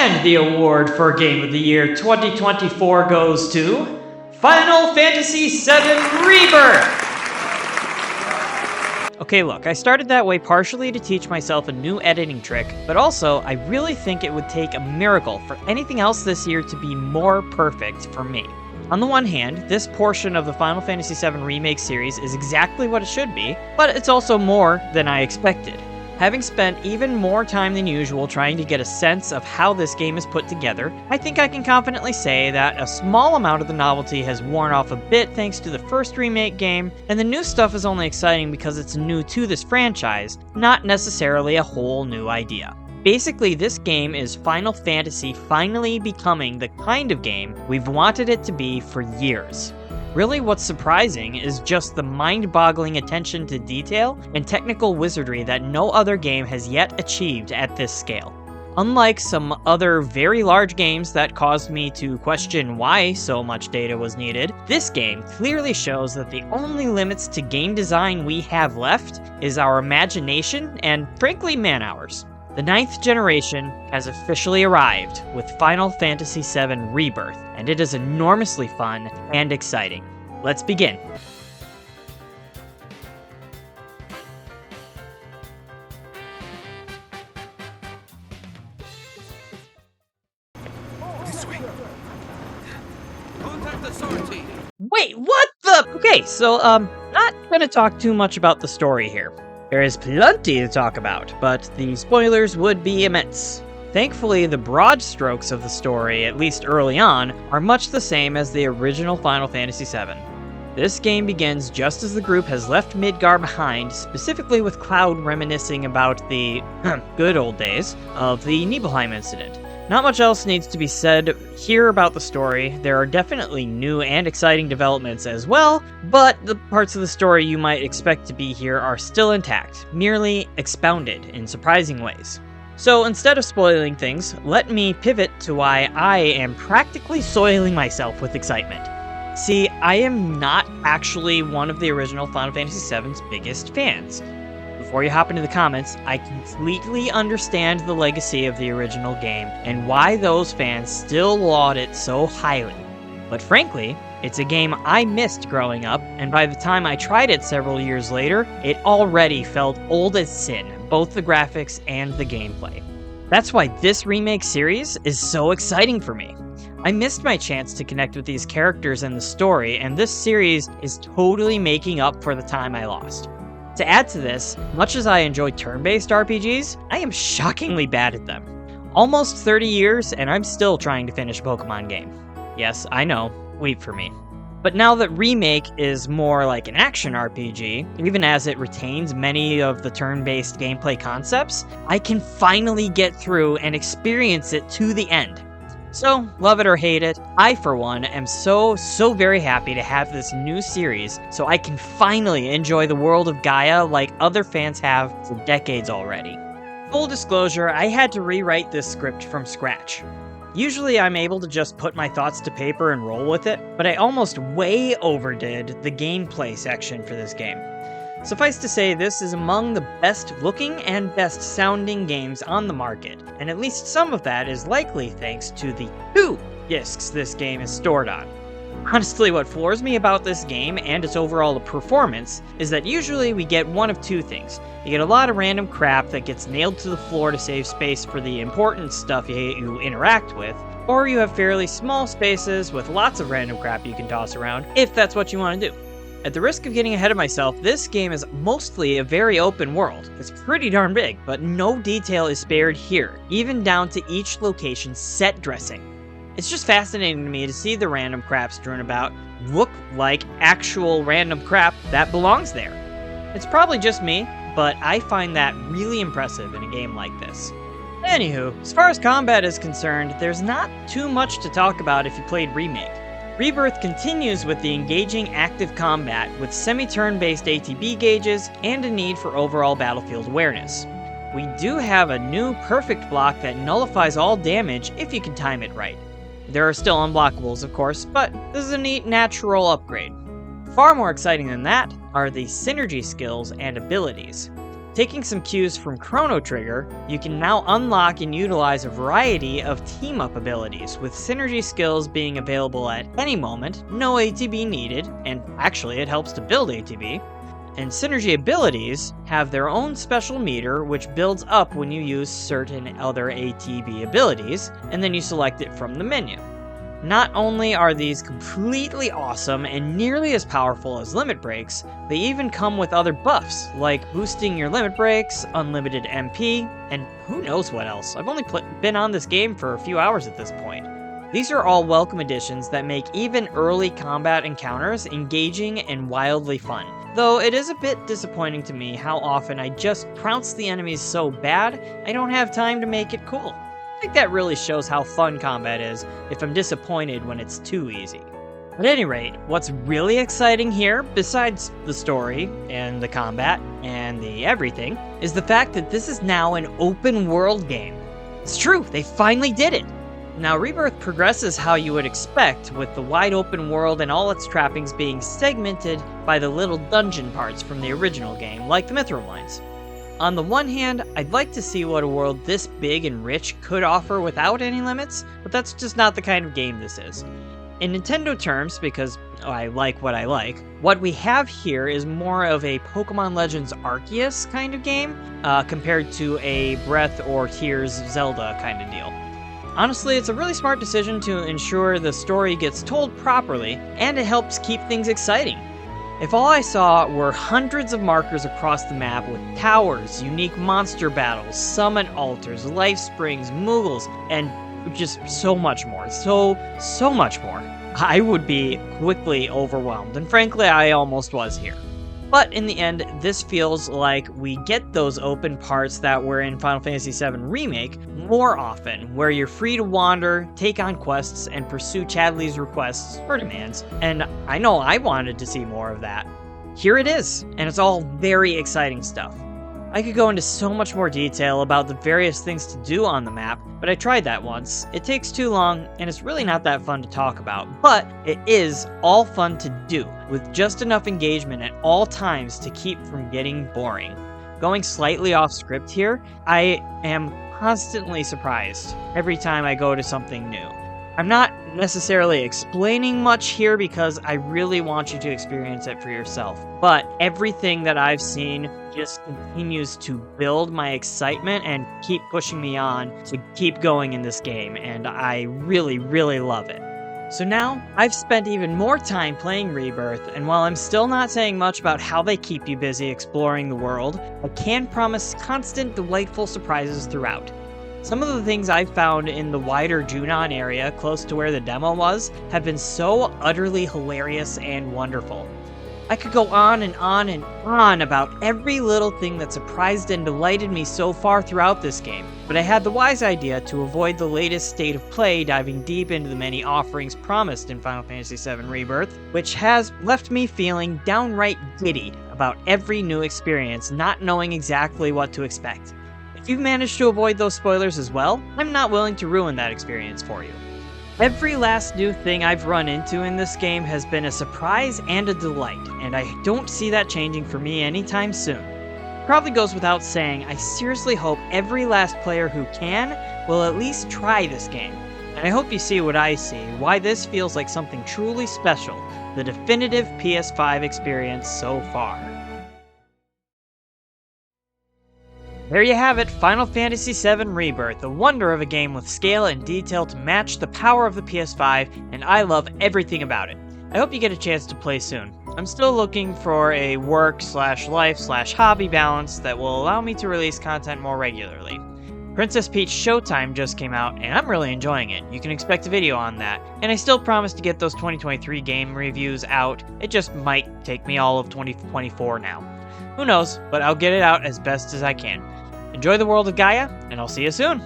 And the award for Game of the Year 2024 goes to Final Fantasy VII Rebirth! Okay, look, I started that way partially to teach myself a new editing trick, but also I really think it would take a miracle for anything else this year to be more perfect for me. On the one hand, this portion of the Final Fantasy VII Remake series is exactly what it should be, but it's also more than I expected. Having spent even more time than usual trying to get a sense of how this game is put together, I think I can confidently say that a small amount of the novelty has worn off a bit thanks to the first remake game, and the new stuff is only exciting because it's new to this franchise, not necessarily a whole new idea. Basically, this game is Final Fantasy finally becoming the kind of game we've wanted it to be for years. Really, what's surprising is just the mind-boggling attention to detail and technical wizardry that no other game has yet achieved at this scale. Unlike some other very large games that caused me to question why so much data was needed, this game clearly shows that the only limits to game design we have left is our imagination and, frankly, man-hours. The 9th generation has officially arrived with Final Fantasy VII Rebirth, and it is enormously fun and exciting. Let's begin. This way. Contact the sword team. Wait, what the? Okay, so, not gonna talk too much about the story here. There is plenty to talk about, but the spoilers would be immense. Thankfully, the broad strokes of the story, at least early on, are much the same as the original Final Fantasy VII. This game begins just as the group has left Midgar behind, specifically with Cloud reminiscing about the good old days of the Nibelheim incident. Not much else needs to be said here about the story. There are definitely new and exciting developments as well, but the parts of the story you might expect to be here are still intact, merely expounded in surprising ways. So instead of spoiling things, let me pivot to why I am practically soiling myself with excitement. See, I am not actually one of the original Final Fantasy VII's biggest fans. Before you hop into the comments, I completely understand the legacy of the original game and why those fans still laud it so highly. But frankly, it's a game I missed growing up, and by the time I tried it several years later, it already felt old as sin, both the graphics and the gameplay. That's why this remake series is so exciting for me. I missed my chance to connect with these characters and the story, and this series is totally making up for the time I lost. To add to this, much as I enjoy turn-based RPGs, I am shockingly bad at them. Almost 30 years, and I'm still trying to finish a Pokemon game. Yes, I know, wait for me. But now that Remake is more like an action RPG, even as it retains many of the turn-based gameplay concepts, I can finally get through and experience it to the end. So, love it or hate it, I for one am so very happy to have this new series so I can finally enjoy the world of Gaia like other fans have for decades already. Full disclosure, I had to rewrite this script from scratch. Usually I'm able to just put my thoughts to paper and roll with it, but I almost way overdid the gameplay section for this game. Suffice to say, this is among the best looking and best sounding games on the market, and at least some of that is likely thanks to the 2 discs this game is stored on. Honestly, what floors me about this game and its overall performance is that usually we get one of two things. You get a lot of random crap that gets nailed to the floor to save space for the important stuff you interact with, or you have fairly small spaces with lots of random crap you can toss around, if that's what you want to do. At the risk of getting ahead of myself, this game is mostly a very open world. It's pretty darn big, but no detail is spared here, even down to each location's set dressing. It's just fascinating to me to see the random crap strewn about look like actual random crap that belongs there. It's probably just me, but I find that really impressive in a game like this. Anywho, as far as combat is concerned, there's not too much to talk about if you played Remake. Rebirth continues with the engaging active combat with semi-turn-based ATB gauges and a need for overall battlefield awareness. We do have a new perfect block that nullifies all damage if you can time it right. There are still unblockables, of course, but this is a neat natural upgrade. Far more exciting than that are the synergy skills and abilities. Taking some cues from Chrono Trigger, you can now unlock and utilize a variety of team-up abilities, with synergy skills being available at any moment, no ATB needed, and actually it helps to build ATB. And synergy abilities have their own special meter, which builds up when you use certain other ATB abilities, and then you select it from the menu. Not only are these completely awesome and nearly as powerful as limit breaks, they even come with other buffs, like boosting your limit breaks, unlimited MP, and who knows what else. I've only been on this game for a few hours at this point. These are all welcome additions that make even early combat encounters engaging and wildly fun. Though it is a bit disappointing to me how often I just trounce the enemies so bad, I don't have time to make it cool. I think that really shows how fun combat is if I'm disappointed when it's too easy. At any rate, what's really exciting here, besides the story and the combat and the everything, is the fact that this is now an open world game. It's true, they finally did it! Now, Rebirth progresses how you would expect, with the wide open world and all its trappings being segmented by the little dungeon parts from the original game, like the Mithril Mines. On the one hand, I'd like to see what a world this big and rich could offer without any limits, but that's just not the kind of game this is. In Nintendo terms, because I like, what we have here is more of a Pokemon Legends Arceus kind of game, compared to a Breath or Tears Zelda kind of deal. Honestly, it's a really smart decision to ensure the story gets told properly, and it helps keep things exciting. If all I saw were hundreds of markers across the map with towers, unique monster battles, summon altars, life springs, Moogles, and just so much more, so much more, I would be quickly overwhelmed, and frankly, I almost was here. But in the end, this feels like we get those open parts that were in Final Fantasy VII Remake more often, where you're free to wander, take on quests, and pursue Chadley's requests or demands, and I know I wanted to see more of that. Here it is, and it's all very exciting stuff. I could go into so much more detail about the various things to do on the map, but I tried that once. It takes too long, and it's really not that fun to talk about, but it is all fun to do, with just enough engagement at all times to keep from getting boring. Going slightly off script here, I am constantly surprised every time I go to something new. I'm not necessarily explaining much here because I really want you to experience it for yourself, but everything that I've seen just continues to build my excitement and keep pushing me on to keep going in this game, and I really, really love it. So now, I've spent even more time playing Rebirth, and while I'm still not saying much about how they keep you busy exploring the world, I can promise constant delightful surprises throughout. Some of the things I've found in the wider Junon area, close to where the demo was, have been so utterly hilarious and wonderful. I could go on and on and on about every little thing that surprised and delighted me so far throughout this game, but I had the wise idea to avoid the latest state of play diving deep into the many offerings promised in Final Fantasy VII Rebirth, which has left me feeling downright giddy about every new experience, not knowing exactly what to expect. If you've managed to avoid those spoilers as well, I'm not willing to ruin that experience for you. Every last new thing I've run into in this game has been a surprise and a delight, and I don't see that changing for me anytime soon. Probably goes without saying, I seriously hope every last player who can will at least try this game, and I hope you see what I see, why this feels like something truly special, the definitive PS5 experience so far. There you have it, Final Fantasy VII Rebirth, a wonder of a game with scale and detail to match the power of the PS5, and I love everything about it. I hope you get a chance to play soon. I'm still looking for a work/life/hobby balance that will allow me to release content more regularly. Princess Peach Showtime just came out, and I'm really enjoying it. You can expect a video on that. And I still promise to get those 2023 game reviews out. It just might take me all of 2024 now. Who knows, but I'll get it out as best as I can. Enjoy the world of Gaia, and I'll see you soon!